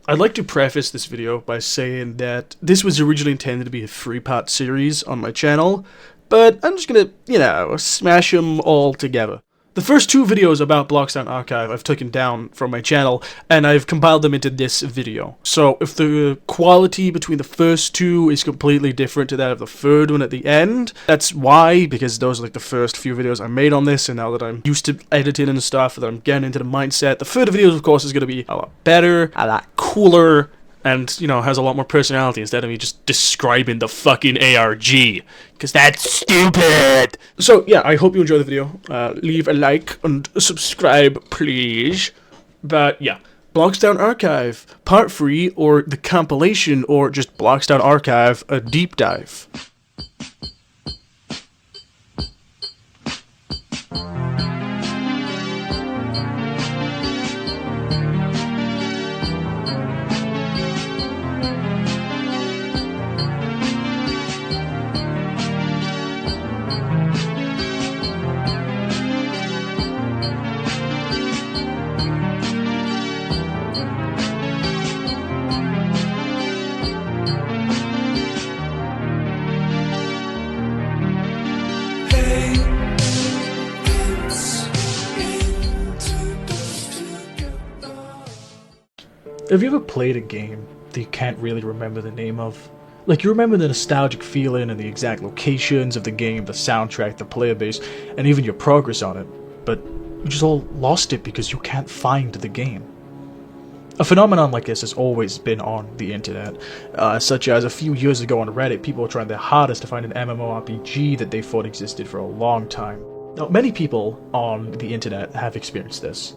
I'd like to preface this video by saying that this was originally intended to be a 3-part series on my channel, but I'm just gonna, smash them all together. The first 2 videos about Bloxtown Archive I've taken down from my channel, and I've compiled them into this video. So if the quality between the first 2 is completely different to that of the third one at the end, that's why, because those are like the first few videos I made on this, and now that I'm used to editing and stuff, that I'm getting into the mindset, the third videos, of course, is going to be a lot better, a lot cooler, and, has a lot more personality instead of me just describing the fucking ARG. Because that's stupid! So, yeah, I hope you enjoy the video. Leave a like and subscribe, please. But, yeah. Bloxtown Archive, Part 3, or the compilation, or just Bloxtown Archive, a deep dive. Have you ever played a game that you can't really remember the name of? Like, you remember the nostalgic feeling and the exact locations of the game, the soundtrack, the player base, and even your progress on it, but you just all lost it because you can't find the game. A phenomenon like this has always been on the internet, such as a few years ago on Reddit, people were trying their hardest to find an MMORPG that they thought existed for a long time. Now, many people on the internet have experienced this.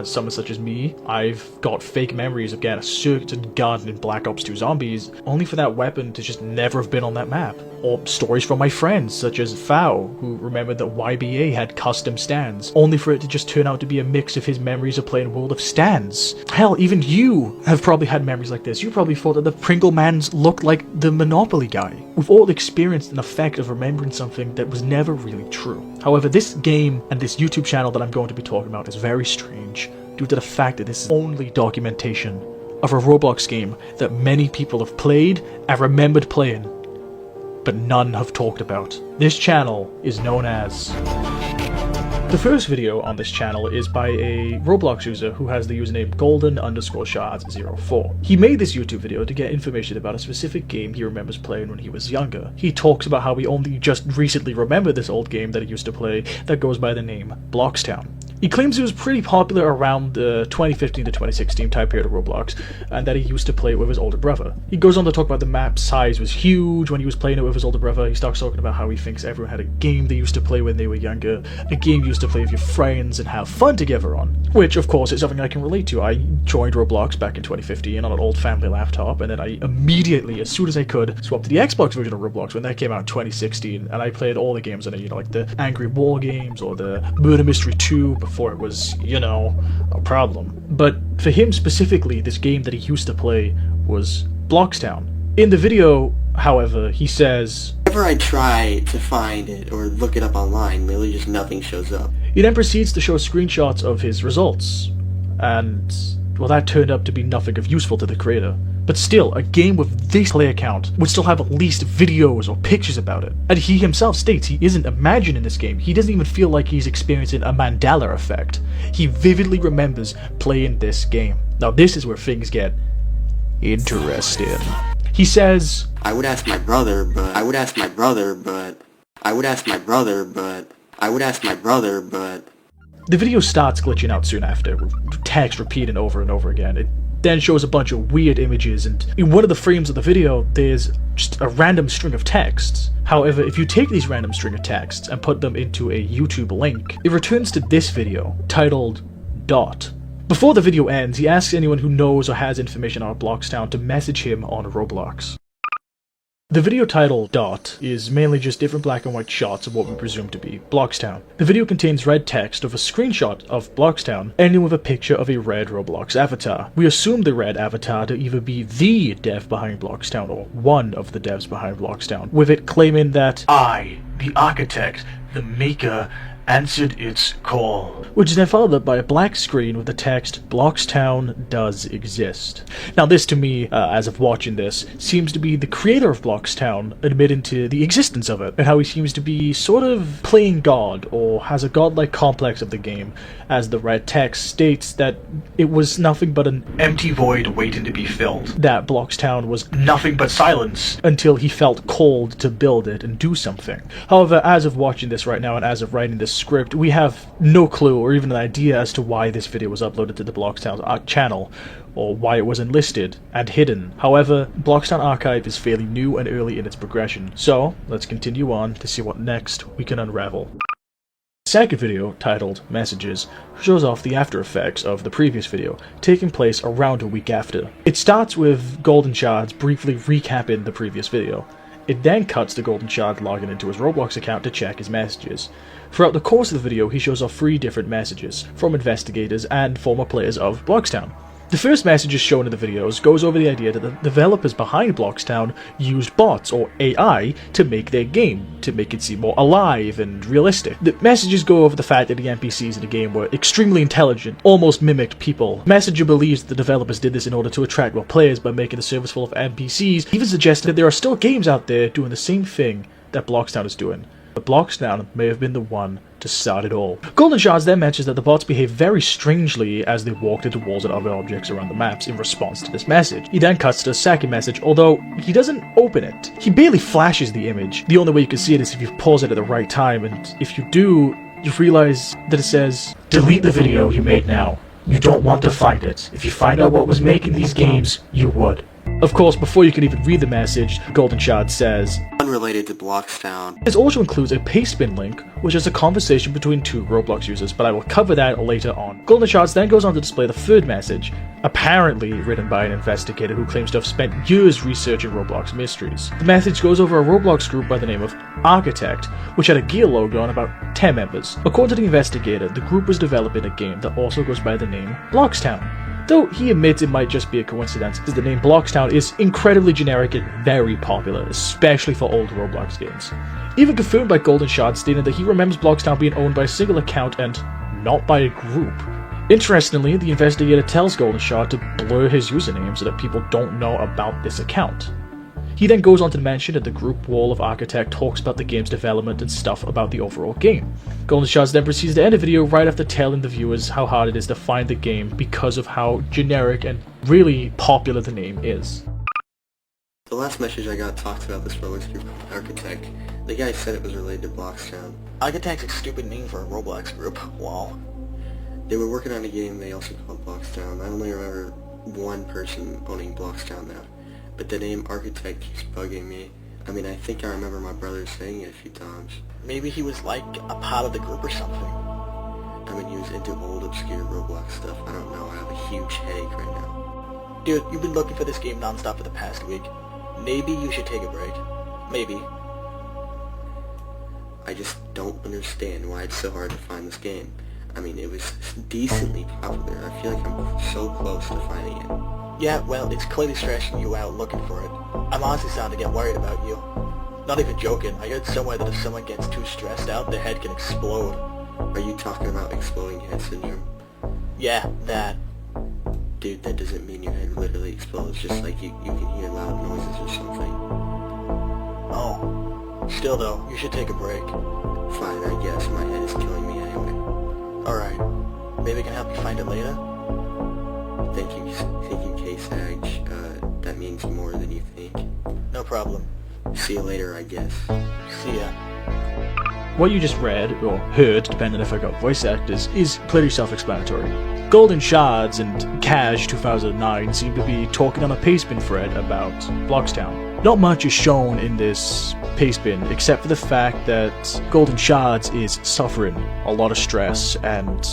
Someone such as me, I've got fake memories of getting a certain gun in Black Ops 2 Zombies, only for that weapon to just never have been on that map. Or stories from my friends, such as Fao, who remembered that YBA had custom stands, only for it to just turn out to be a mix of his memories of playing World of Stands. Hell, even you have probably had memories like this. You probably thought that the Pringle Mans looked like the Monopoly guy. We've all experienced an effect of remembering something that was never really true. However, this game and this YouTube channel that I'm going to be talking about is very strange, due to the fact that this is only documentation of a Roblox game that many people have played and remembered playing, but none have talked about. This channel is known as... The first video on this channel is by a Roblox user who has the username golden_shards04. He made this YouTube video to get information about a specific game he remembers playing when he was younger. He talks about how he only just recently remembered this old game that he used to play that goes by the name Bloxtown. He claims it was pretty popular around the 2015 to 2016 time period of Roblox, and that he used to play it with his older brother. He goes on to talk about the map size was huge when he was playing it with his older brother. He starts talking about how he thinks everyone had a game they used to play when they were younger, a game you used to play with your friends and have fun together on. Which, of course, is something I can relate to. I joined Roblox back in 2015 on an old family laptop, and then I immediately, as soon as I could, swapped to the Xbox version of Roblox when that came out in 2016, and I played all the games on it, like the Angry War games or the Murder Mystery 2, before it was, a problem. But for him specifically, this game that he used to play was Bloxtown. In the video, however, he says, whenever I try to find it or look it up online, really just nothing shows up. He then proceeds to show screenshots of his results, and, well, that turned up to be nothing of useful to the creator. But still, a game with this player count would still have at least videos or pictures about it. And he himself states he isn't imagining this game. He doesn't even feel like he's experiencing a Mandela effect. He vividly remembers playing this game. Now this is where things get interesting. He says, I would ask my brother, but I would ask my brother, but I would ask my brother, but I would ask my brother, but... The video starts glitching out soon after, with text repeating over and over again. It then shows a bunch of weird images, and in one of the frames of the video, there's just a random string of texts. However, if you take these random string of texts and put them into a YouTube link, it returns to this video, titled Dot. Before the video ends, he asks anyone who knows or has information on Bloxtown to message him on Roblox. The video title, Dot, is mainly just different black and white shots of what we presume to be Bloxtown. The video contains red text of a screenshot of Bloxtown, ending with a picture of a red Roblox avatar. We assume the red avatar to either be the dev behind Bloxtown or one of the devs behind Bloxtown, with it claiming that I, the architect, the maker, answered its call, which is then followed up by a black screen with the text, Bloxtown does exist. Now this to me, as of watching this, seems to be the creator of Bloxtown admitting to the existence of it, and how he seems to be sort of playing God, or has a godlike complex of the game, as the red text states that it was nothing but an empty void waiting to be filled. That Bloxtown was nothing but silence until he felt called to build it and do something. However, as of watching this right now and as of writing this script, we have no clue or even an idea as to why this video was uploaded to the Bloxtown channel, or why it was enlisted and hidden. However, Bloxtown Archive is fairly new and early in its progression, so let's continue on to see what next we can unravel. The second video, titled Messages, shows off the after effects of the previous video, taking place around a week after. It starts with Golden Shards briefly recapping the previous video. It then cuts to Golden Shard logging into his Roblox account to check his messages. Throughout the course of the video, he shows off 3 different messages from investigators and former players of Bloxtown. The first message shown in the videos goes over the idea that the developers behind Bloxtown used bots, or AI, to make their game, to make it seem more alive and realistic. The messages go over the fact that the NPCs in the game were extremely intelligent, almost mimicked people. Messenger believes that the developers did this in order to attract more players by making the servers full of NPCs, even suggesting that there are still games out there doing the same thing that Bloxtown is doing. But Bloxtown may have been the one to start it all. Golden Shards then mentions that the bots behave very strangely as they walk into walls and other objects around the maps in response to this message. He then cuts to the second message, although he doesn't open it. He barely flashes the image. The only way you can see it is if you pause it at the right time, and if you do, you realize that it says, "Delete the video you made now. You don't want to find it. If you find out what was making these games, you would." Of course, before you can even read the message, Golden Shard says, Unrelated to Bloxtown. This also includes a pastebin link, which is a conversation between 2 Roblox users, but I will cover that later on. Golden Shards then goes on to display the third message, apparently written by an investigator who claims to have spent years researching Roblox mysteries. The message goes over a Roblox group by the name of Architect, which had a gear logo and about 10 members. According to the investigator, the group was developing a game that also goes by the name Bloxtown. Though he admits it might just be a coincidence, as the name Bloxtown is incredibly generic and very popular, especially for old Roblox games. Even confirmed by Golden Shard, stating that he remembers Bloxtown being owned by a single account and not by a group. Interestingly, the investigator tells Golden Shard to blur his username so that people don't know about this account. He then goes on to mention that the group wall of Architect talks about the game's development and stuff about the overall game. Golden Shards then proceeds to end the video right after telling the viewers how hard it is to find the game because of how generic and really popular the name is. The last message I got talked about this Roblox group, Architect. The guy said it was related to Bloxtown. Architect's a stupid name for a Roblox group. Wow. They were working on a game they also called Bloxtown. I only remember one person owning Bloxtown now. But the name Architect keeps bugging me. I mean, I think I remember my brother saying it a few times. Maybe he was like a part of the group or something. I mean, he was into old, obscure Roblox stuff. I don't know, I have a huge headache right now. Dude, you've been looking for this game non-stop for the past week. Maybe you should take a break. Maybe. I just don't understand why it's so hard to find this game. I mean, it was decently popular. I feel like I'm so close to finding it. Yeah, well, it's clearly stressing you out looking for it. I'm honestly starting to get worried about you. Not even joking, I heard somewhere that if someone gets too stressed out, their head can explode. Are you talking about exploding head syndrome? Yeah, that. Dude, that doesn't mean your head literally explodes, just like you can hear loud noises or something. Oh. Still though, you should take a break. Fine, I guess. My head is killing me anyway. Alright. Maybe I can help you find it later? Thank you, K-Sag. That means more than you think. No problem. See you later, I guess. See ya. What you just read, or heard, depending if I got voice actors, is clearly self-explanatory. Golden Shards and Cash 2009 seem to be talking on a pastebin thread about Bloxtown. Not much is shown in this pastebin, except for the fact that Golden Shards is suffering a lot of stress and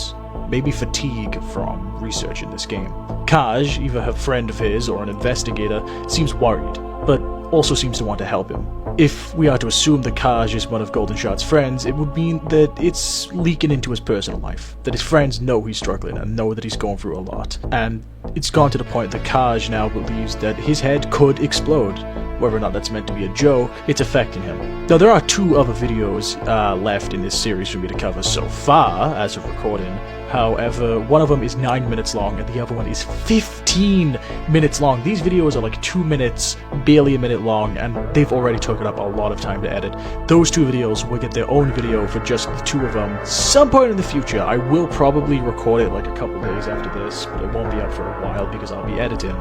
maybe fatigue from researching this game. Kaj, either a friend of his or an investigator, seems worried, but also seems to want to help him. If we are to assume that Kaj is one of Golden Shard's friends, it would mean that it's leaking into his personal life, that his friends know he's struggling and know that he's going through a lot, and it's gone to the point that Kaj now believes that his head could explode whether or not that's meant to be a joke, it's affecting him. Now, there are 2 other videos left in this series for me to cover so far, as of recording. However, one of them is 9 minutes long, and the other one is 15 minutes long. These videos are like 2 minutes, barely a minute long, and they've already taken up a lot of time to edit. Those 2 videos will get their own video for just the 2 of them. Some point in the future, I will probably record it like a couple days after this, but it won't be up for a while because I'll be editing.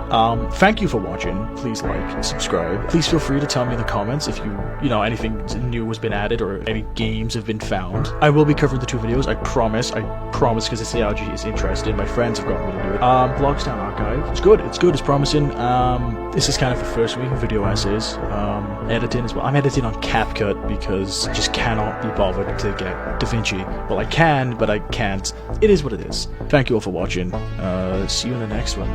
Thank you for watching. Please like, subscribe. Please feel free to tell me in the comments if you know, anything new has been added or any games have been found. I will be covering the 2 videos, I promise, because this ARG is interesting. My friends have gotten me to do it. Bloxtown Archive. It's good, it's promising. This is kind of the first week of video essays. Editing as well. I'm editing on CapCut because I just cannot be bothered to get DaVinci. Well, I can, but I can't. It is what it is. Thank you all for watching. See you in the next one.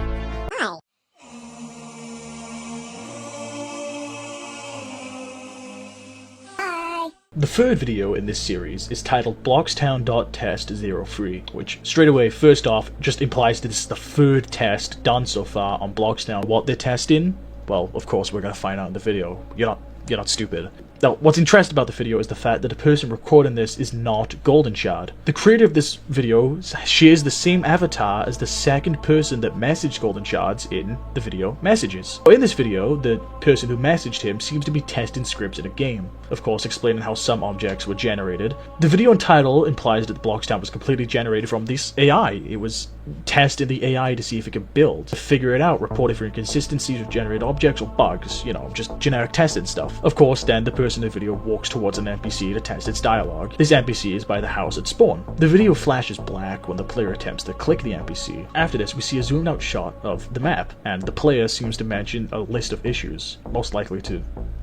The third video in this series is titled Bloxtown.test03, which straight away, first off, just implies that this is the 3rd test done so far on Bloxtown. What they're testing? Well, of course, we're gonna find out in the video. You're not stupid. Now, what's interesting about the video is the fact that the person recording this is not Golden Shard. The creator of this video shares the same avatar as the second person that messaged Golden Shards in the video messages. In this video, the person who messaged him seems to be testing scripts in a game, of course explaining how some objects were generated. The video title implies that the Bloxtown was completely generated from this AI. It was testing the AI to see if it could build, to figure it out, reporting for inconsistencies with generated objects or bugs, you know, just generic testing stuff. Of course, then the person in the video walks towards an NPC to test its dialogue. This NPC is by the house at spawn. The video flashes black when the player attempts to click the NPC. After this, we see a zoomed out shot of the map, and the player seems to mention a list of issues, most likely to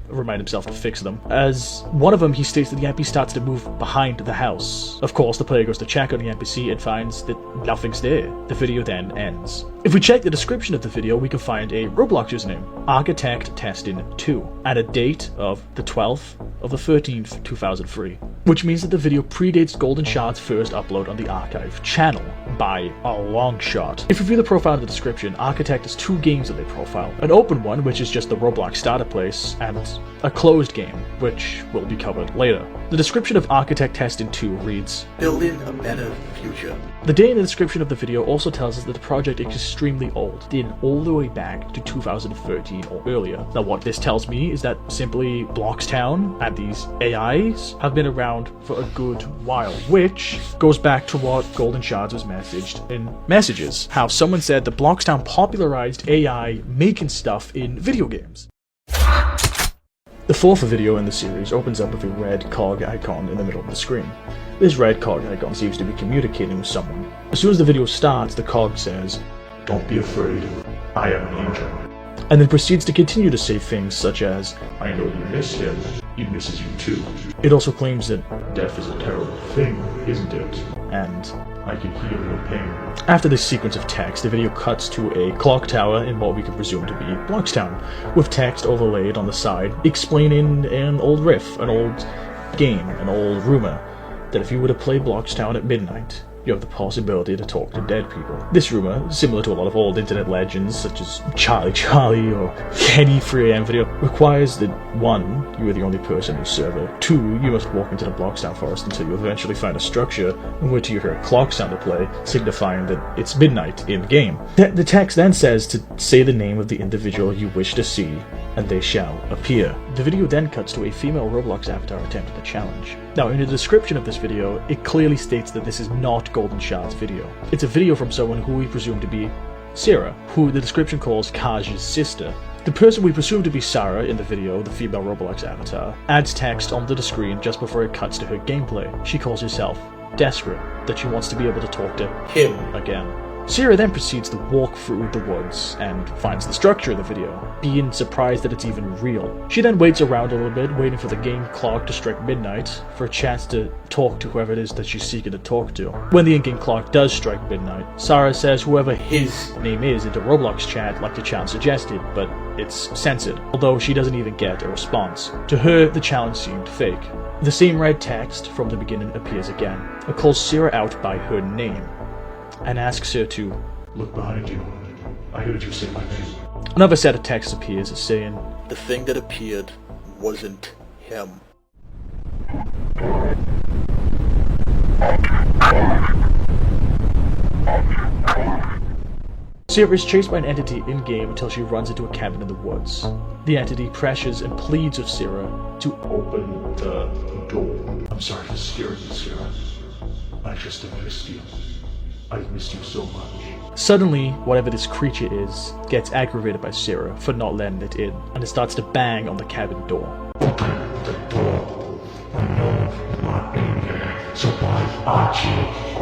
remind himself to fix them. As one of them, he states that the NPC starts to move behind the house. Of course, the player goes to check on the NPC and finds that nothing's there. The video then ends. If we check the description of the video, we can find a Roblox username, Architect Testing 2, and a date of the 12th of the 13th, 2003, which means that the video predates Golden Shard's first upload on the Archive channel by a long shot. If you view the profile in the description, Architect has 2 games that they profile. An open one, which is just the Roblox starter place, and a closed game, which will be covered later. The description of Architect Testing 2 reads, Building a better future. The date in the description of the video also tells us that the project is extremely old, dating all the way back to 2013 or earlier. Now what this tells me is that simply Bloxtown and these AIs have been around for a good while, which goes back to what Golden Shards was messaged in messages. How someone said that Bloxtown popularized AI making stuff in video games. The 4th video in the series opens up with a red cog icon in the middle of the screen. This red cog icon seems to be communicating with someone. As soon as the video starts, the cog says, "Don't be afraid, I am an angel," and then proceeds to continue to say things such as, "I know you miss him, he misses you too." It also claims that death is a terrible thing, isn't it? And I can hear your pain. After this sequence of text, the video cuts to a clock tower in what we could presume to be Bloxtown, with text overlaid on the side explaining an old riff, an old game, an old rumor, that if you were to play Bloxtown at midnight, you have the possibility to talk to dead people. This rumor, similar to a lot of old internet legends such as Charlie or any 3am video, requires that 1. You are the only person whose server, 2. You must walk into the Bloxtown forest until you eventually find a structure in which you hear a clock sound to play, signifying that it's midnight in-game. The text then says to say the name of the individual you wish to see, and they shall appear. The video then cuts to a female Roblox avatar attempting the challenge. Now, in the description of this video, it clearly states that this is not Golden Shard's video. It's a video from someone who we presume to be Sarah, who the description calls Kaj's sister. The person we presume to be Sarah in the video, the female Roblox avatar, adds text onto the screen just before it cuts to her gameplay. She calls herself desperate, that she wants to be able to talk to him again. Sarah then proceeds to walk through the woods and finds the structure of the video, being surprised that it's even real. She then waits around a little bit, waiting for the game clock to strike midnight for a chance to talk to whoever it is that she's seeking to talk to. When the in-game clock does strike midnight, Sarah says whoever his name is into Roblox chat like the challenge suggested, but it's censored, although she doesn't even get a response. To her, the challenge seemed fake. The same red text from the beginning appears again. It calls Sarah out by her name, and asks her to look behind you. I heard you say my name. Another set of text appears saying, The thing that appeared wasn't him. Sierra is chased by an entity in-game until she runs into a cabin in the woods. The entity pressures and pleads with Sierra to open the door. I'm sorry to scare you, Sarah. I just have missed you. I've missed you so much. Suddenly, whatever this creature is, gets aggravated by Sierra for not letting it in, and it starts to bang on the cabin door. Open the door. I know you're not in there, so why aren't you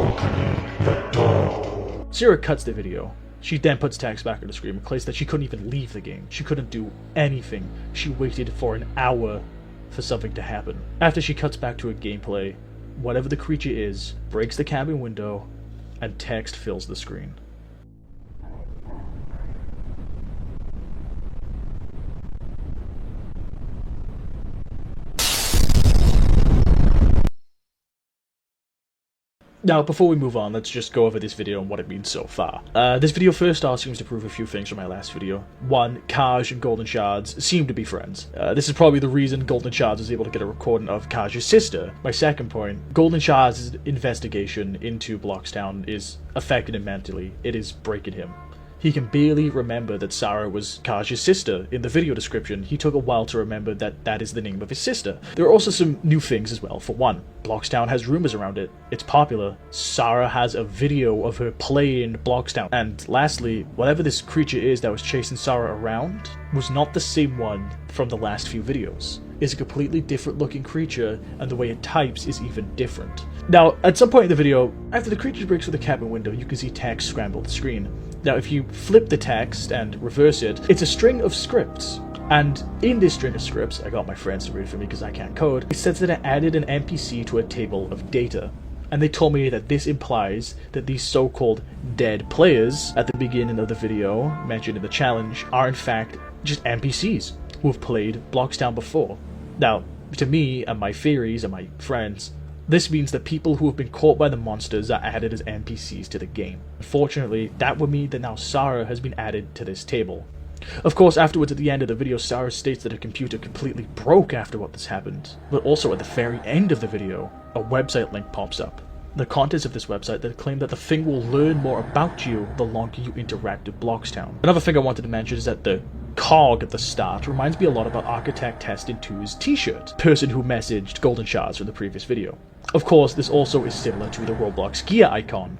opening the door? Sierra cuts the video. She then puts text back on the screen and claims that she couldn't even leave the game. She couldn't do anything. She waited for an hour for something to happen. After she cuts back to her gameplay, whatever the creature is breaks the cabin window and text fills the screen. Now, before we move on, let's just go over this video and what it means so far. This video first off seems to prove a few things from my last video. One, Kaj and Golden Shards seem to be friends. This is probably the reason Golden Shards was able to get a recording of Kaj's sister. My second point, Golden Shards' investigation into Bloxtown is affecting him mentally. It is breaking him. He can barely remember that Sarah was Kaj's sister. In the video description, he took a while to remember that that is the name of his sister. There are also some new things as well. For one, Bloxtown has rumors around it. It's popular. Sarah has a video of her playing Bloxtown. And lastly, whatever this creature is that was chasing Sarah around was not the same one from the last few videos. It's a completely different looking creature, and the way it types is even different. Now, at some point in the video, after the creature breaks through the cabin window, you can see text scramble the screen. Now, if you flip the text and reverse it, it's a string of scripts. And in this string of scripts, I got my friends to read it for me because I can't code, it says that I added an NPC to a table of data. And they told me that this implies that these so-called dead players at the beginning of the video, mentioned in the challenge, are in fact just NPCs who have played Bloxtown before. Now, to me and my theories and my friends, this means that people who have been caught by the monsters are added as NPCs to the game. Unfortunately, that would mean that now Sarah has been added to this table. Of course, afterwards at the end of the video, Sarah states that her computer completely broke after what this happened. But also at the very end of the video, a website link pops up. The contents of this website that claim that the thing will learn more about you the longer you interact with Bloxtown. Another thing I wanted to mention is that the cog at the start reminds me a lot about Architect Testing 2's t-shirt, person who messaged Golden Shards from the previous video. Of course, this also is similar to the Roblox gear icon.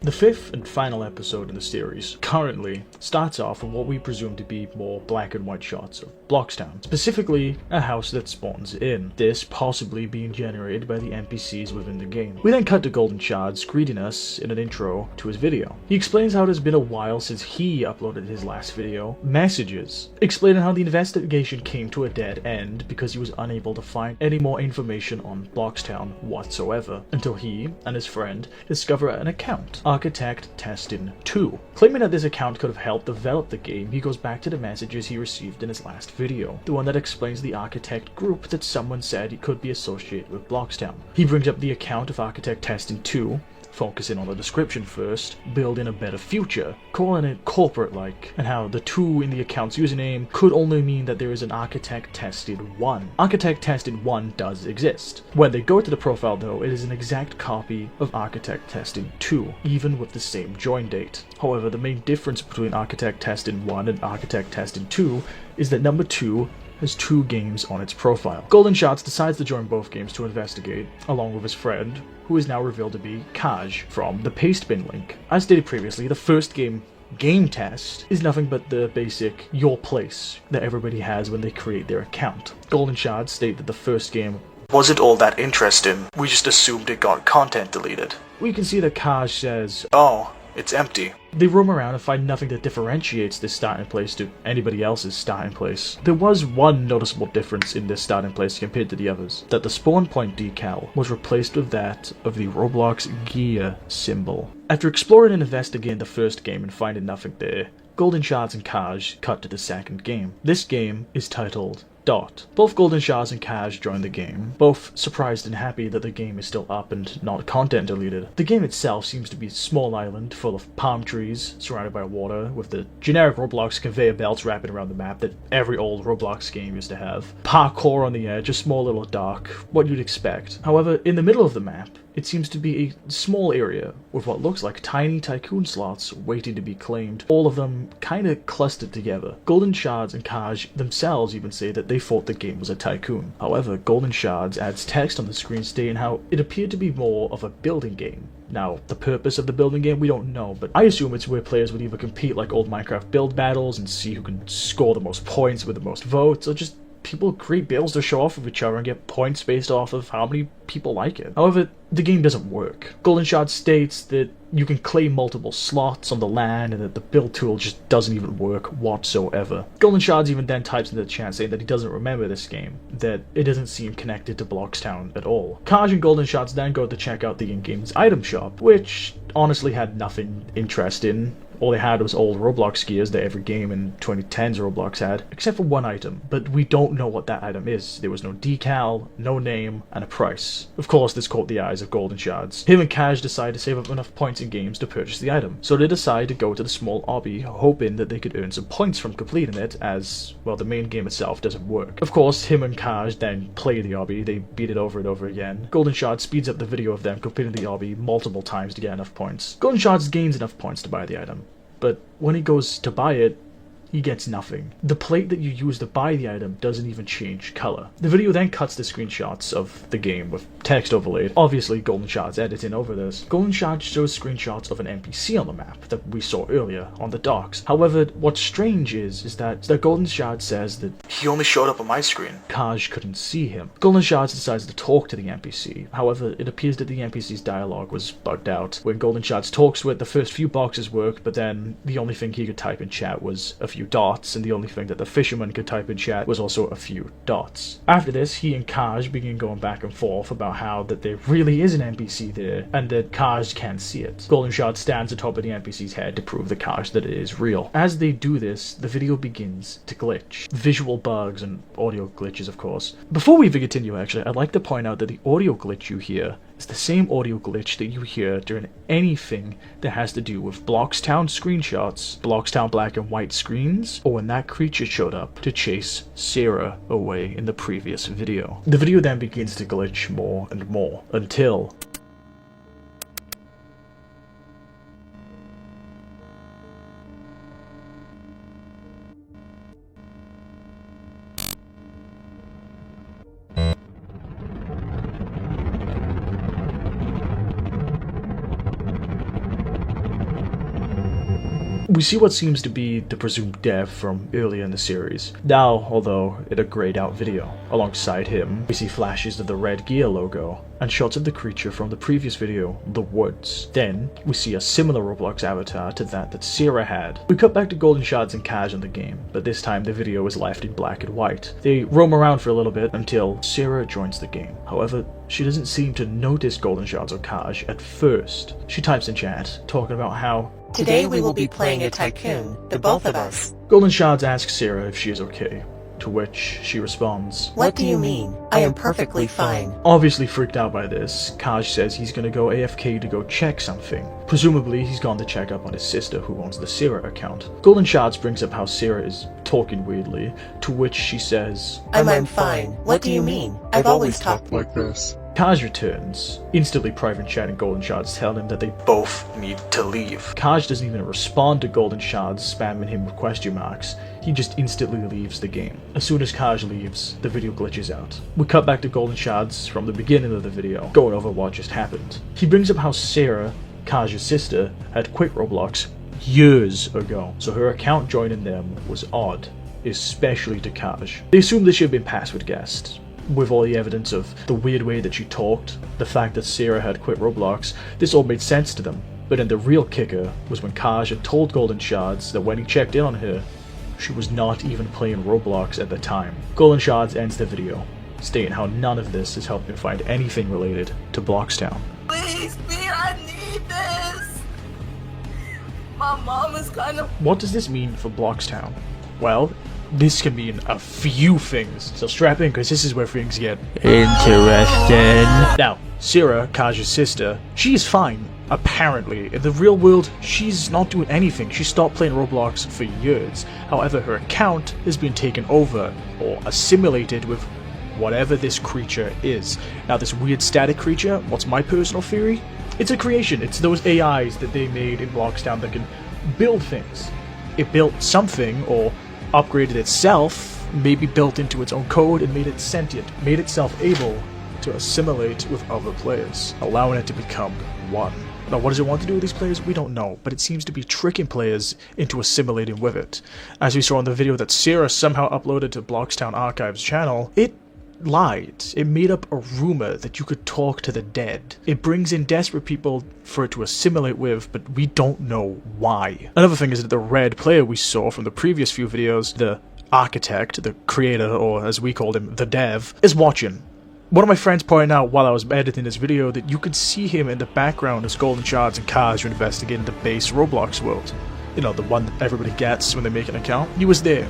The fifth and final episode in the series currently starts off with what we presume to be more black and white shots of Bloxtown, specifically a house that spawns in, this possibly being generated by the NPCs within the game. We then cut to Golden Shards greeting us in an intro to his video. He explains how it has been a while since he uploaded his last video, messages, explaining how the investigation came to a dead end because he was unable to find any more information on Bloxtown whatsoever, until he and his friend discover an account, Architect Testing 2. Claiming that this account could have helped develop the game, he goes back to the messages he received in his last video, the one that explains the Architect group that someone said he could be associated with Bloxtown. He brings up the account of Architect Testing 2, focusing on the description first, building a better future, calling it corporate-like, and how the 2 in the account's username could only mean that there is an Architect Tested 1. Architect Tested 1 does exist. When they go to the profile though, it is an exact copy of Architect Testing 2, even with the same join date. However, the main difference between Architect Testing 1 and Architect Testing 2 is that number 2 has 2 games on its profile. Golden Shots decides to join both games to investigate, along with his friend, who is now revealed to be Kaj from the Pastebin link. As stated previously, the first game test is nothing but the basic your place that everybody has when they create their account. Golden Shots state that the first game wasn't all that interesting, we just assumed it got content deleted. We can see that Kaj says, "Oh, it's empty." They roam around and find nothing that differentiates this starting place to anybody else's starting place. There was one noticeable difference in this starting place compared to the others, that the spawn point decal was replaced with that of the Roblox gear symbol. After exploring and investigating the first game and finding nothing there, Golden Shards and Kaj cut to the second game. This game is titled Dot. Both Golden Shards and Kaj join the game, both surprised and happy that the game is still up and not content deleted. The game itself seems to be a small island full of palm trees surrounded by water, with the generic Roblox conveyor belts wrapping around the map that every old Roblox game used to have. Parkour on the edge, a small little dock, what you'd expect. However, in the middle of the map, it seems to be a small area with what looks like tiny tycoon slots waiting to be claimed, all of them kinda clustered together. Golden Shards and Kaj themselves even say that they thought the game was a tycoon. However, Golden Shards adds text on the screen stating how it appeared to be more of a building game. Now, the purpose of the building game, we don't know, but I assume it's where players would either compete like old Minecraft build battles and see who can score the most points with the most votes, or just people create builds to show off of each other and get points based off of how many people like it. However, the game doesn't work. Golden Shard states that you can claim multiple slots on the land and that the build tool just doesn't even work whatsoever. Golden Shards even then types into the chat saying that he doesn't remember this game, that it doesn't seem connected to Bloxtown at all. Kaj and Golden Shards then go to check out the in-game's item shop, which honestly had nothing interesting. All they had was old Roblox gears that every game in 2010's Roblox had, except for one item, but we don't know what that item is. There was no decal, no name, and a price. Of course, this caught the eyes of Golden Shards. Him and Kaj decide to save up enough points in games to purchase the item, so they decide to go to the small obby, hoping that they could earn some points from completing it, as, well, the main game itself doesn't work. Of course, him and Kaj then play the obby, they beat it over and over again. Golden Shards speeds up the video of them completing the obby multiple times to get enough points. Golden Shards gains enough points to buy the item, but when he goes to buy it, he gets nothing. The plate that you use to buy the item doesn't even change color. The video then cuts to screenshots of the game with text overlaid. Obviously, Golden Shards editing over this. Golden Shards shows screenshots of an NPC on the map that we saw earlier on the docks. However, what's strange is that Golden Shards says that he only showed up on my screen. Kaj couldn't see him. Golden Shards decides to talk to the NPC. However, it appears that the NPC's dialogue was bugged out. When Golden Shards talks to it, the first few boxes worked, but then the only thing he could type in chat was a few dots, and the only thing that the fisherman could type in chat was also a few dots. After this, he and Kaj begin going back and forth about how that there really is an NPC there, and that Kaj can't see it. Golden Shard stands atop of the NPC's head to prove to Kaj that it is real. As they do this, the video begins to glitch. Visual bugs and audio glitches, of course. Before we even continue, actually, I'd like to point out that the audio glitch you hear is the same audio glitch that you hear during anything that has to do with Bloxtown screenshots, Bloxtown black and white screens, or when that creature showed up to chase Sarah away in the previous video. The video then begins to glitch more and more until we see what seems to be the presumed death from earlier in the series. Now, although in a grayed out video. Alongside him, we see flashes of the red gear logo and shots of the creature from the previous video, The Woods. Then, we see a similar Roblox avatar to that Sarah had. We cut back to Golden Shards and Kaj in the game, but this time the video is left in black and white. They roam around for a little bit until Sarah joins the game. However, she doesn't seem to notice Golden Shards or Kaj at first. She types in chat, talking about how today we will be playing a tycoon, the both of us. Golden Shards asks Sarah if she is okay, to which she responds, "What do you mean? I am perfectly fine." Obviously freaked out by this, Kaj says he's gonna go AFK to go check something. Presumably, he's gone to check up on his sister who owns the Sarah account. Golden Shards brings up how Sarah is talking weirdly, to which she says, I'm fine. What do you mean? I've always talked like this. Kaj returns, instantly private chatting Golden Shards, telling him that they both need to leave. Kaj doesn't even respond to Golden Shards spamming him with question marks. He just instantly leaves the game. As soon as Kaj leaves, the video glitches out. We cut back to Golden Shards from the beginning of the video, going over what just happened. He brings up how Sarah, Kaj's sister, had quit Roblox years ago, so her account joining them was odd, especially to Kaj. They assumed this should have been password guessed. With all the evidence of the weird way that she talked, the fact that Sarah had quit Roblox, this all made sense to them. But then the real kicker was when Kaj had told Golden Shards that when he checked in on her, she was not even playing Roblox at the time. Golden Shards ends the video, stating how none of this has helped him find anything related to Bloxtown. Please, I need this! My mom is kind of... What does this mean for Bloxtown? Well, this can mean a few things, so strap in because this is where things get Interesting. Now, Sarah, Kaja's sister, she is fine, apparently. In the real world, she's not doing anything. She stopped playing Roblox for years. However, her account has been taken over, or assimilated with whatever this creature is. Now, this weird static creature, what's my personal theory? It's a creation. It's those AIs that they made in Bloxtown that can build things. It built something, or upgraded itself, maybe built into its own code and made it sentient, made itself able to assimilate with other players, allowing it to become one. Now, what does it want to do with these players? We don't know, but it seems to be tricking players into assimilating with it. As we saw in the video that Sarah somehow uploaded to Bloxtown Archive's channel, it lied. It made up a rumor that you could talk to the dead. It brings in desperate people for it to assimilate with, but we don't know why. Another thing is that the red player we saw from the previous few videos, the architect, the creator, or as we called him, the dev, is watching. One of my friends pointed out while I was editing this video that you could see him in the background as golden shards and cars are investigating the base Roblox world. You know, the one that everybody gets when they make an account. He was there.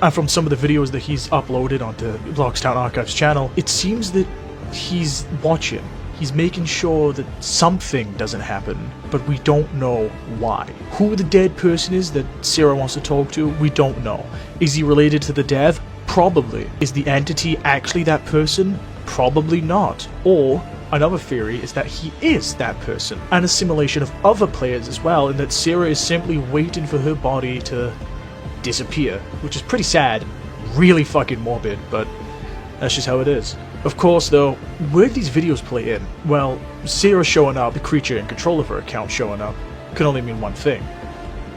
And from some of the videos that he's uploaded onto Bloxtown Archive's channel, it seems that he's watching. He's making sure that something doesn't happen, but we don't know why. Who the dead person is that Sarah wants to talk to, we don't know. Is he related to the dev? Probably. Is the entity actually that person? Probably not. Or, another theory is that he is that person. An assimilation of other players as well, and that Sarah is simply waiting for her body to disappear, which is pretty sad, really fucking morbid, but that's just how it is. Of course, though, where do these videos play in? Well, Sarah showing up, the creature in control of her account showing up, can only mean one thing.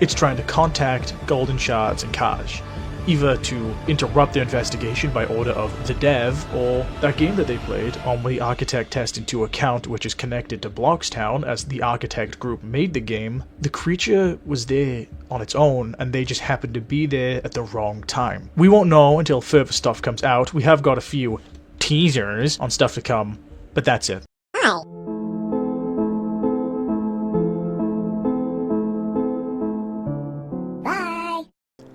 It's trying to contact Golden Shards and Kaj, either to interrupt their investigation by order of the dev, or that game that they played on the Architect Testing 2 account, which is connected to Bloxtown, as the Architect group made the game. The creature was there on its own, and they just happened to be there at the wrong time. We won't know until further stuff comes out. We have got a few teasers on stuff to come, but that's it.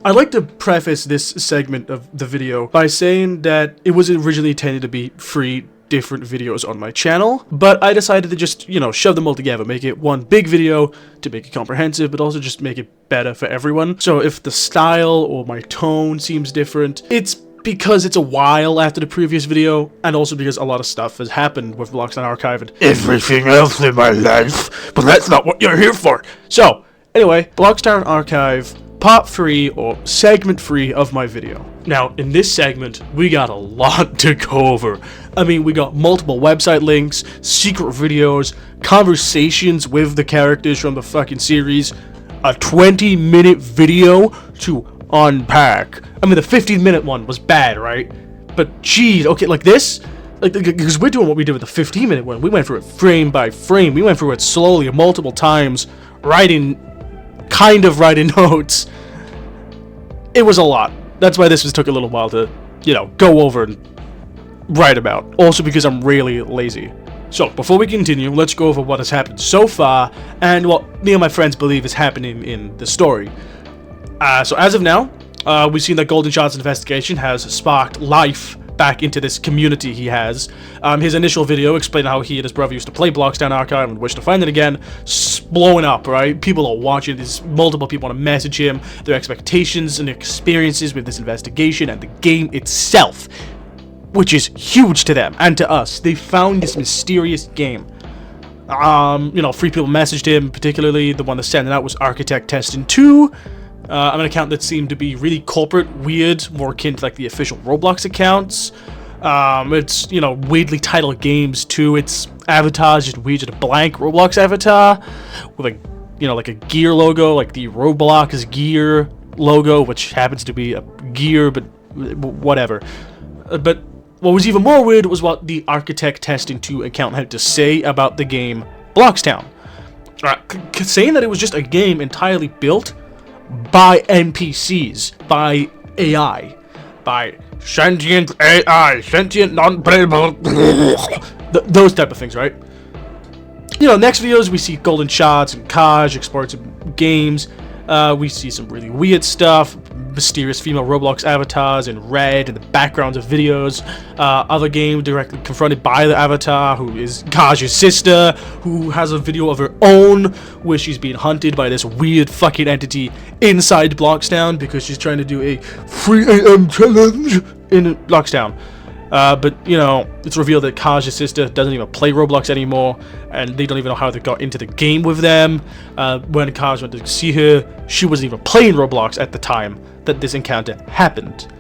I'd like to preface this segment of the video by saying that it was originally intended to be 3 different videos on my channel, but I decided to just, shove them all together, make it one big video to make it comprehensive, but also just make it better for everyone. So if the style or my tone seems different, it's because it's a while after the previous video, and also because a lot of stuff has happened with Bloxtown Archive and everything else in my life, but that's not what you're here for. So, anyway, Bloxtown Archive Part 3, or Segment 3 of my video. Now, in this segment, we got a lot to go over. I mean, we got multiple website links, secret videos, conversations with the characters from the fucking series, a 20-minute video to unpack. I mean, the 15-minute one was bad, right? But, geez, okay, like this? Because we're doing what we did with the 15-minute one. We went through it frame by frame. We went through it slowly, multiple times, writing notes. It was a lot. That's why this took a little while to, go over and write about. Also because I'm really lazy. So, before we continue, let's go over what has happened so far, and what me and my friends believe is happening in the story. So as of now, we've seen that Golden Shot's investigation has sparked life back into this community he has. His initial video explained how he and his brother used to play Bloxtown Archive and wish to find it again, blowing up, right? People are watching this, multiple people want to message him, their expectations and experiences with this investigation and the game itself, which is huge to them and to us. They found this mysterious game. 3 people messaged him, particularly the one that sent it out was Architect Testing 2. An account that seemed to be really corporate, weird, more akin to like the official Roblox accounts. It's, weirdly titled games too. Its avatar is just weird, just a blank Roblox avatar with like a gear logo, like the Roblox gear logo, which happens to be a gear, but whatever. But what was even more weird was what the Architect Testing 2 account had to say about the game Bloxtown. Saying that it was just a game entirely built by NPCs, by AI, by sentient AI, sentient non-playable, those type of things, right? Next videos we see Golden Shots and Kaj explore some games. We see some really weird stuff, mysterious female Roblox avatars in red in the backgrounds of videos. Other game directly confronted by the avatar, who is Kaj's sister, who has a video of her own where she's being hunted by this weird fucking entity inside Bloxtown because she's trying to do a 3 AM challenge in Bloxtown. But, you know, it's revealed that Kaj's sister doesn't even play Roblox anymore, and they don't even know how they got into the game with them. When Kaj went to see her, she wasn't even playing Roblox at the time that this encounter happened.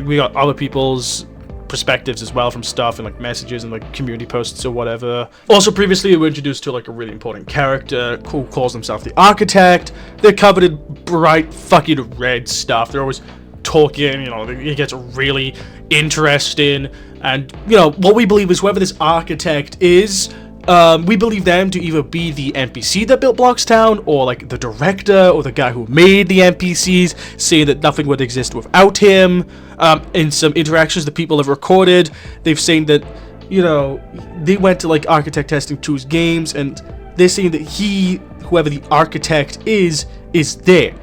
We got other people's perspectives as well from stuff and like messages and like community posts or whatever. Also, previously we were introduced to like a really important character who calls himself the Architect. They're covered in bright fucking red stuff. They're always talking, you know, it gets really interesting, and you know what we believe is whoever this Architect is, we believe them to either be the NPC that built Bloxtown, or like the director or the guy who made the NPCs, saying that nothing would exist without him. In some interactions that people have recorded, they've saying that, you know, they went to like Architect Testing 2's games, and they're saying that whoever the Architect is there.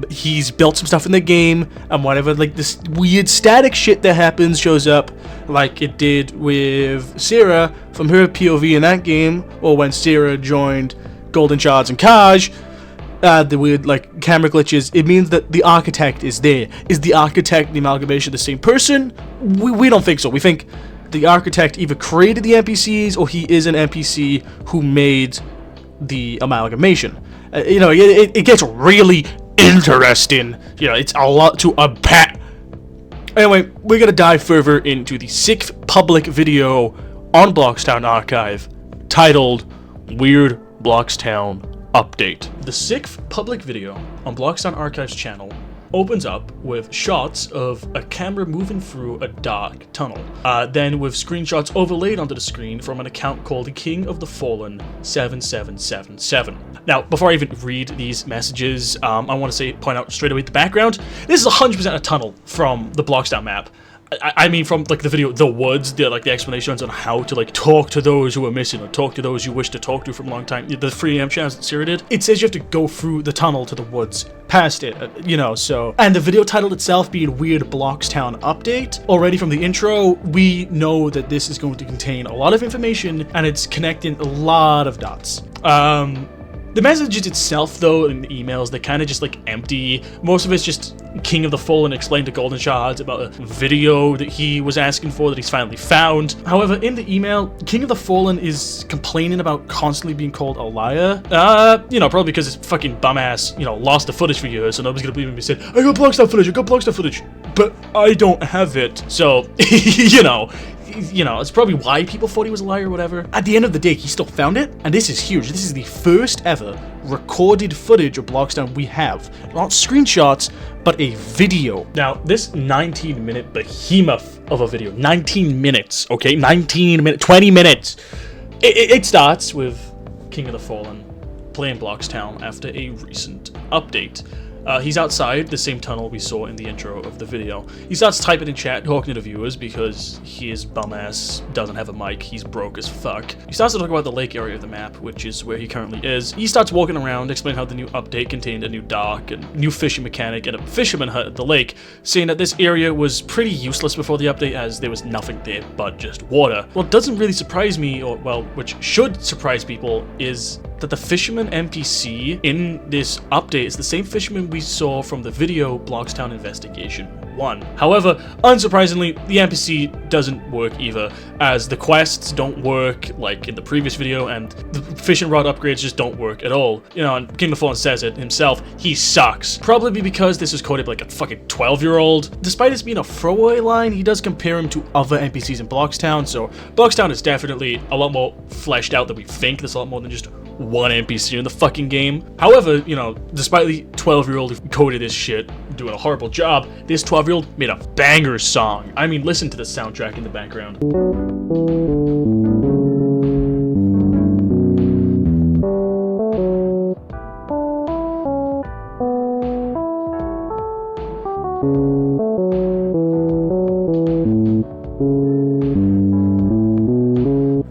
He's built some stuff in the game, and whatever, like, this weird static shit that happens shows up, like it did with Sarah from her POV in that game, or when Sarah joined Golden Shards and Kaj, the weird, like, camera glitches. It means that the Architect is there. Is the Architect and the Amalgamation the same person? We don't think so. We think the Architect either created the NPCs, or he is an NPC who made the Amalgamation. You know, it gets really interesting. You know, it's a lot to unpack. Anyway, we're gonna dive further into the 6th public video on Bloxtown Archive, titled Weird Bloxtown Update. The 6th public video on Bloxtown Archive's channel opens up with shots of a camera moving through a dark tunnel, then with screenshots overlaid onto the screen from an account called King of the Fallen 7777. Now, before I even read these messages, I want to point out straight away the background. This is 100% a tunnel from the Bloxtown map. I mean, from like the video The Woods, the explanations on how to like talk to those who are missing, or talk to those you wish to talk to from a long time. The 3 AM channels that Sarah did. It says you have to go through the tunnel to the woods, past it, you know, so. And the video title itself being Weird Bloxtown Update. Already from the intro, we know that this is going to contain a lot of information, and it's connecting a lot of dots. The messages itself, though, in the emails, they're kind of just like empty. Most of it's just King of the Fallen explained to Golden Shards about a video that he was asking for that he's finally found. However, in the email, King of the Fallen is complaining about constantly being called a liar. You know, probably because his fucking bum ass, you know, lost the footage for years, so nobody's gonna believe him. He said, I got Bloxtown footage, but I don't have it. So, you know, it's probably why people thought he was a liar or whatever. At the end of the day, he still found it, and this is huge. This is the first ever recorded footage of Bloxtown we have. Not screenshots, but a video. Now, this 19-minute behemoth of a video, 19 minutes, okay? 19 minutes, 20 minutes. It starts with King of the Fallen playing Bloxtown after a recent update. He's outside the same tunnel we saw in the intro of the video. He starts typing in chat, talking to the viewers, because his bum ass doesn't have a mic, he's broke as fuck. He starts to talk about the lake area of the map, which is where he currently is. He starts walking around, explaining how the new update contained a new dock, a new fishing mechanic, and a fisherman hut at the lake, saying that this area was pretty useless before the update, as there was nothing there but just water. What doesn't really surprise me, or well, which should surprise people, is that the fisherman NPC in this update is the same fisherman we saw from the video Bloxtown Investigation 1. However, unsurprisingly, the NPC doesn't work either, as the quests don't work like in the previous video, and the fishing rod upgrades just don't work at all. You know, and King of the Fallen says it himself, he sucks. Probably because this is coded like a fucking 12-year-old. Despite this being a throwaway line, he does compare him to other NPCs in Bloxtown, so Bloxtown is definitely a lot more fleshed out than we think. There's a lot more than just one NPC in the fucking game. However, you know, despite the 12-year-old who coded this shit doing a horrible job, this 12-year-old made a banger song. I mean, listen to the soundtrack in the background.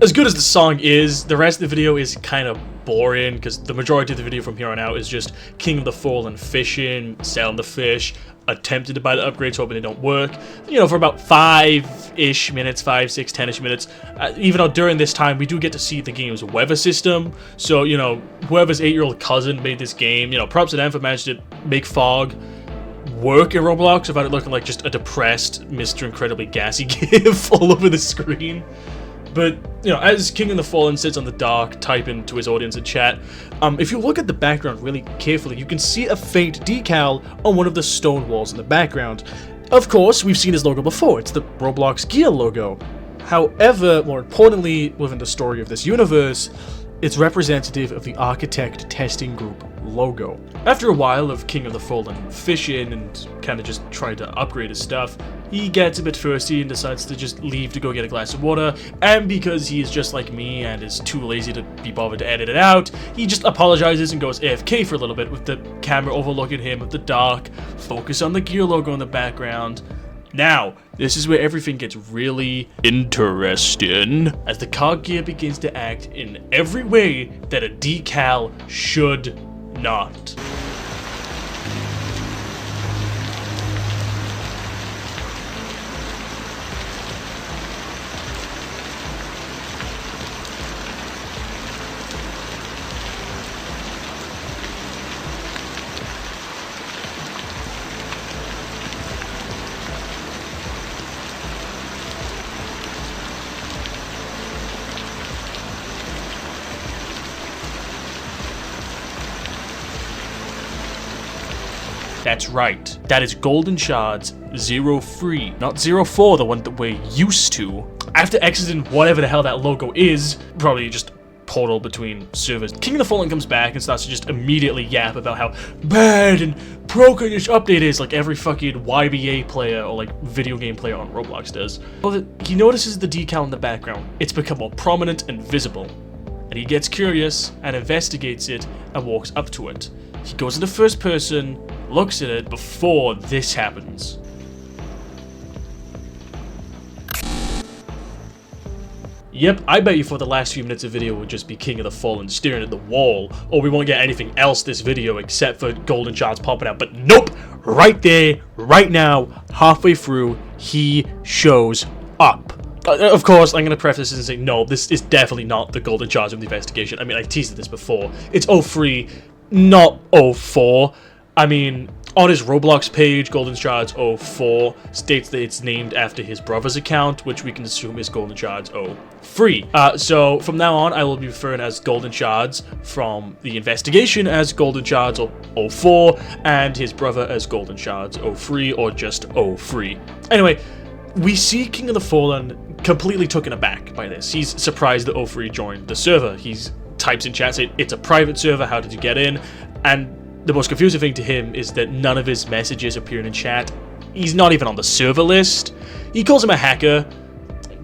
As good as the song is, the rest of the video is kind of boring because the majority of the video from here on out is just King of the Fallen fishing, selling the fish, attempting to buy the upgrades, hoping they don't work, you know, for about 5-ish minutes, 5, 6, 10-ish minutes. Even though during this time, we do get to see the game's weather system. So, you know, whoever's 8-year-old cousin made this game, you know, props to them for managing to make fog work in Roblox without it looking like just a depressed Mr. Incredibly Gassy gif all over the screen. But, you know, as King of the Fallen sits on the dock, typing to his audience in chat, if you look at the background really carefully, you can see a faint decal on one of the stone walls in the background. Of course, we've seen his logo before. It's the Roblox gear logo. However, more importantly, within the story of this universe, it's representative of the Architect Testing Group logo. After a while of King of the Fallen fishing and kind of just trying to upgrade his stuff, he gets a bit thirsty and decides to just leave to go get a glass of water, and because he is just like me and is too lazy to be bothered to edit it out, he just apologizes and goes AFK for a little bit with the camera overlooking him at the dock, focus on the gear logo in the background. Now, this is where everything gets really interesting, as the cog gear begins to act in every way that a decal should not. That's right, that is Golden Shards 03, not 04, the one that we're used to. After exiting whatever the hell that logo is, probably just portal between servers, King of the Fallen comes back and starts to just immediately yap about how bad and broken this update is, like every fucking YBA player or like video game player on Roblox does. Well, he notices the decal in the background. It's become more prominent and visible, and he gets curious and investigates it and walks up to it. He goes into first person, looks at it before this happens. Yep, I bet you for the last few minutes of video would just be King of the Fallen staring at the wall, or we won't get anything else this video except for golden shards popping out, but nope! Right there, right now, halfway through, he shows up. Of course, I'm going to preface this and say, no, this is definitely not the golden shards of the investigation. I mean, I teased this before. It's 03, not 04. I mean, on his Roblox page, Golden Shards 04 states that it's named after his brother's account, which we can assume is Golden Shards 03. So from now on, I will be referring as Golden Shards from the investigation as Golden Shards 04, and his brother as Golden Shards 03 or just 03. Anyway, we see King of the Fallen completely taken aback by this. He's surprised that 03 joined the server. He types in chat saying, "It's a private server, how did you get in?" And the most confusing thing to him is that none of his messages appear in chat. He's not even on the server list. He calls him a hacker.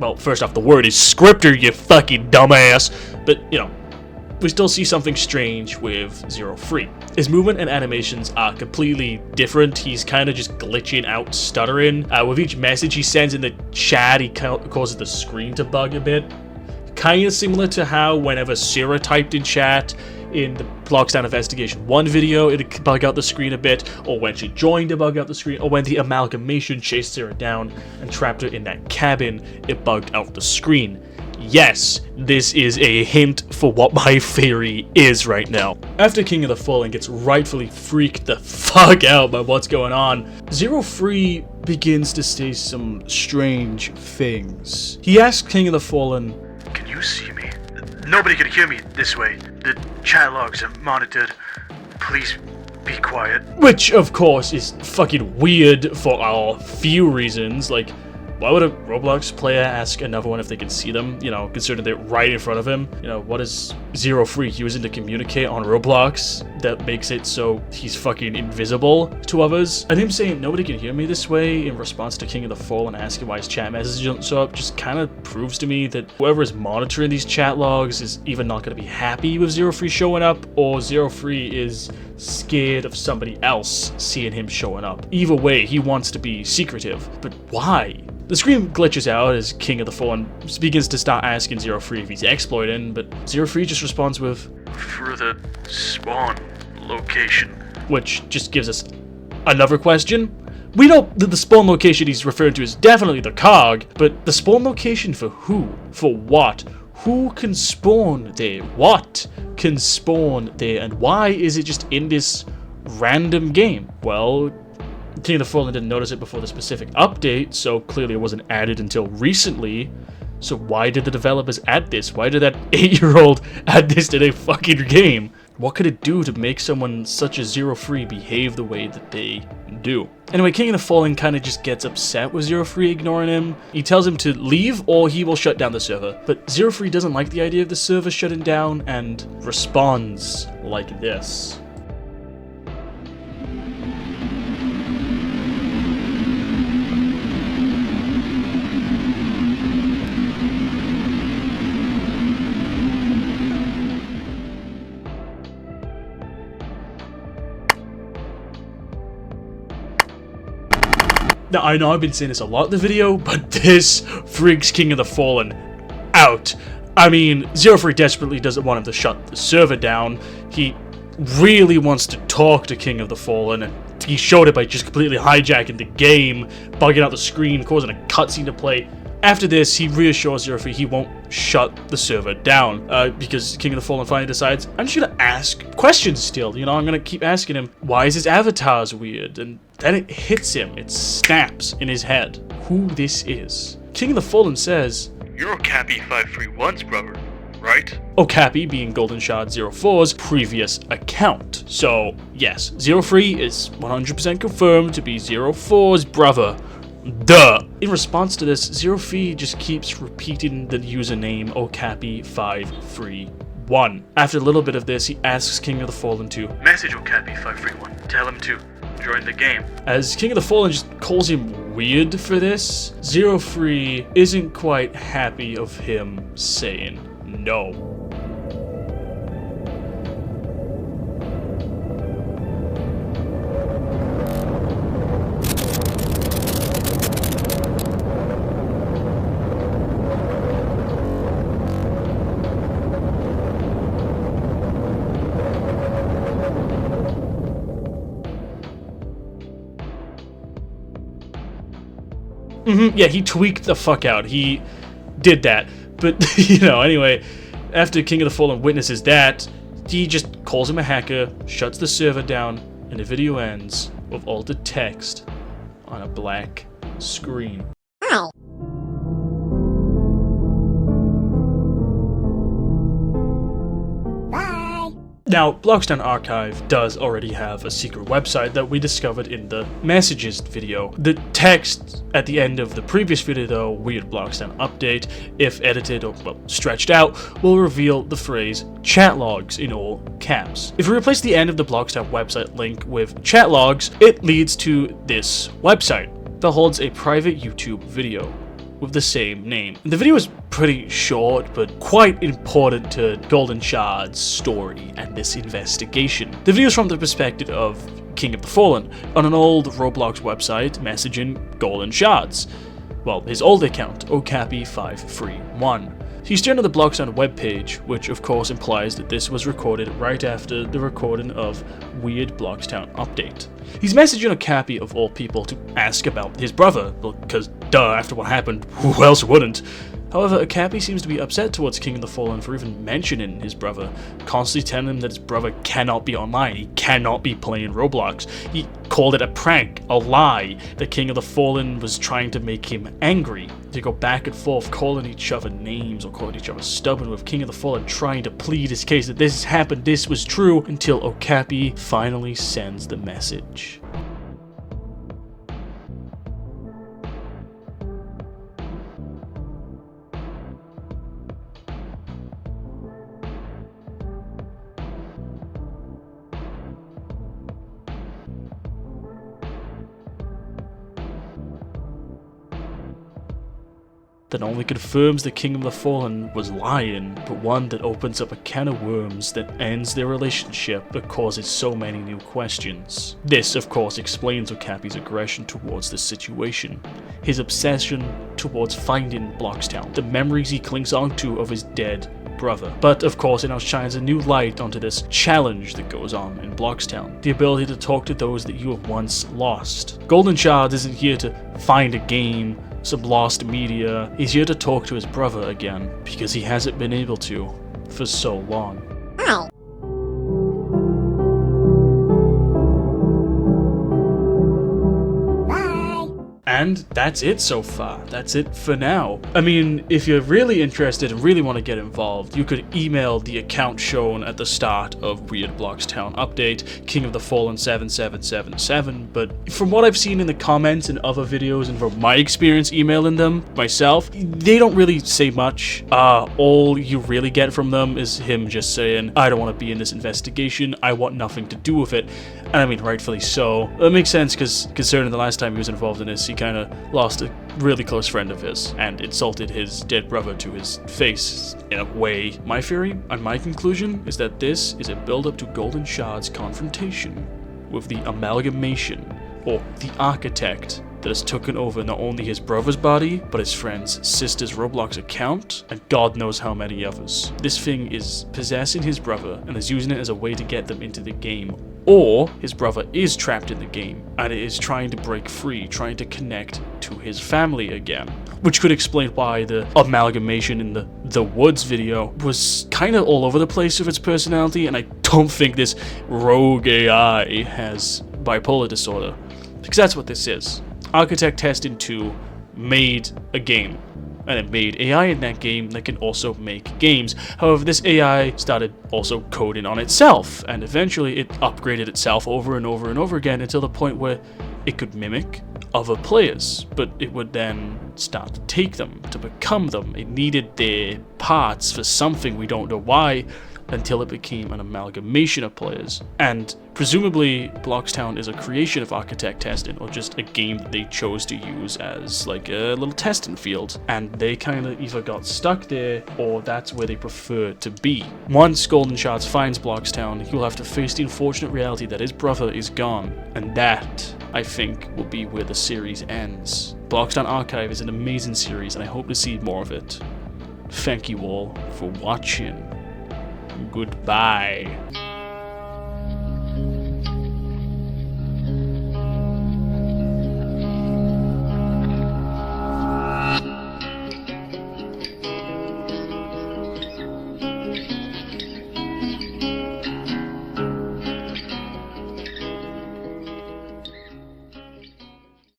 Well, first off, the word is scripter, you fucking dumbass. But, you know, we still see something strange with 03. His movement and animations are completely different. He's kind of just glitching out, stuttering. With each message he sends in the chat, he causes the screen to bug a bit. Kind of similar to how whenever Sarah typed in chat in the Bloxtown Investigation 1 video, it'd bug out the screen a bit, or when she joined, it bug out the screen, or when the amalgamation chased Sarah down and trapped her in that cabin, it bugged out the screen. Yes, this is a hint for what my theory is right now. After King of the Fallen gets rightfully freaked the fuck out by what's going on, 03 begins to say some strange things. He asks King of the Fallen, "Can you see me? Nobody can hear me this way. The chat logs are monitored. Please be quiet." Which, of course, is fucking weird for a few reasons. Like, why would a Roblox player ask another one if they can see them? You know, considering they're right in front of him. You know, what is 03 using to communicate on Roblox that makes it so he's fucking invisible to others? And him saying, "Nobody can hear me this way," in response to King of the Fallen asking why his chat messages don't show up, just kind of proves to me that whoever is monitoring these chat logs is either not going to be happy with 03 showing up, or 03 is scared of somebody else seeing him showing up. Either way, he wants to be secretive. But why? The screen glitches out as King of the Fallen begins to start asking 03 if he's exploiting, but 03 just responds with, For the spawn location. which just gives us another question. We know that the spawn location he's referring to is definitely the cog, but the spawn location for who? For what? Who can spawn there? What can spawn there? And why is it just in this random game? Well, King of the Fallen didn't notice it before the specific update, so clearly it wasn't added until recently. So why did the developers add this? Why did that 8-year-old add this to their fucking game? What could it do to make someone such as 03 behave the way that they do? Anyway, King of the Fallen kind of just gets upset with 03 ignoring him. He tells him to leave or he will shut down the server. But 03 doesn't like the idea of the server shutting down and responds like this. Now, I know I've been saying this a lot in the video, but this freaks King of the Fallen out. I mean, 03 desperately doesn't want him to shut the server down. He really wants to talk to King of the Fallen, and he showed it by just completely hijacking the game, bugging out the screen, causing a cutscene to play. After this, he reassures 03 he won't shut the server down, because King of the Fallen finally decides, I'm just gonna ask questions still, you know, I'm gonna keep asking him, why is his avatar's weird? And then it hits him, it snaps in his head who this is. King of the Fallen says, You're Cappy 531's brother, right? Okapi being Golden Shard 04's previous account. So, yes, 03 is 100% confirmed to be 04's brother. Duh! In response to this, 03 just keeps repeating the username Okapi531. After a little bit of this, he asks King of the Fallen to Message Cappy 531. Tell him to join the game. As King of the Fallen just calls him weird for this, 03 isn't quite happy of him saying no. Yeah, he tweaked the fuck out. He did that. But, you know, anyway, after King of the Fallen witnesses that, he just calls him a hacker, shuts the server down, and the video ends with altered text on a black screen. Wow. Now, Bloxtown Archive does already have a secret website that we discovered in the messages video. The text at the end of the previous video, though, Weird Bloxtown Update, if edited or stretched out, will reveal the phrase chat logs in all caps. If we replace the end of the Bloxtown website link with chat logs, it leads to this website that holds a private YouTube video with the same name. And the video is pretty short, but quite important to Golden Shard's story and this investigation. The video is from the perspective of King of the Fallen, on an old Roblox website messaging Golden Shards. Well, his old account, Okapi531. He's turned to the Bloxtown webpage, which of course implies that this was recorded right after the recording of Weird Bloxtown Update. He's messaging Okapi of all people to ask about his brother, because duh, after what happened, who else wouldn't? However, Okapi seems to be upset towards King of the Fallen for even mentioning his brother, constantly telling him that his brother cannot be online, he cannot be playing Roblox. He called it a prank, a lie, that King of the Fallen was trying to make him angry. They go back and forth calling each other names or calling each other stubborn, with King of the Fallen trying to plead his case that this has happened, this was true, until Okapi finally sends the message. that not only confirms the King of the Fallen was lying, but one that opens up a can of worms that ends their relationship but causes so many new questions. This, of course, explains Okapi's aggression towards this situation, his obsession towards finding Bloxtown, the memories he clings onto of his dead brother. But of course it now shines a new light onto this challenge that goes on in Bloxtown, the ability to talk to those that you have once lost. Golden Shards isn't here to find a game, some lost media. He's here to talk to his brother again, because he hasn't been able to for so long. And that's it so far. That's it for now. I mean, if you're really interested and really want to get involved, you could email the account shown at the start of Weird Bloxtown Update, King of the Fallen 7777, but from what I've seen in the comments and other videos and from my experience emailing them myself, they don't really say much. All you really get from them is him just saying, I don't want to be in this investigation, I want nothing to do with it. And I mean, rightfully so. That makes sense, because considering the last time he was involved in this, he kind of lost a really close friend of his and insulted his dead brother to his face in a way. My theory and my conclusion is that this is a build-up to Golden Shard's confrontation with the amalgamation, or the architect, that has taken over not only his brother's body, but his friend's sister's Roblox account, and God knows how many others. This thing is possessing his brother and is using it as a way to get them into the game. Or his brother is trapped in the game and it is trying to break free, trying to connect to his family again. Which could explain why the amalgamation in the Woods video was kind of all over the place with its personality, and I don't think this rogue AI has bipolar disorder. Because that's what this is. Architect Testing 2 made a game, and it made AI in that game that can also make games. However, this AI started also coding on itself, and eventually it upgraded itself over and over and over again until the point where it could mimic other players, but it would then start to take them, to become them. It needed their parts for something, we don't know why, until it became an amalgamation of players. And presumably Bloxtown is a creation of Architect Testing, or just a game that they chose to use as like a little testing field, and they kind of either got stuck there or that's where they prefer to be. Once Golden Shards finds Bloxtown, he'll have to face the unfortunate reality that his brother is gone, and that, I think, will be where the series ends. Bloxtown Archive is an amazing series and I hope to see more of it. Thank you all for watching. Goodbye.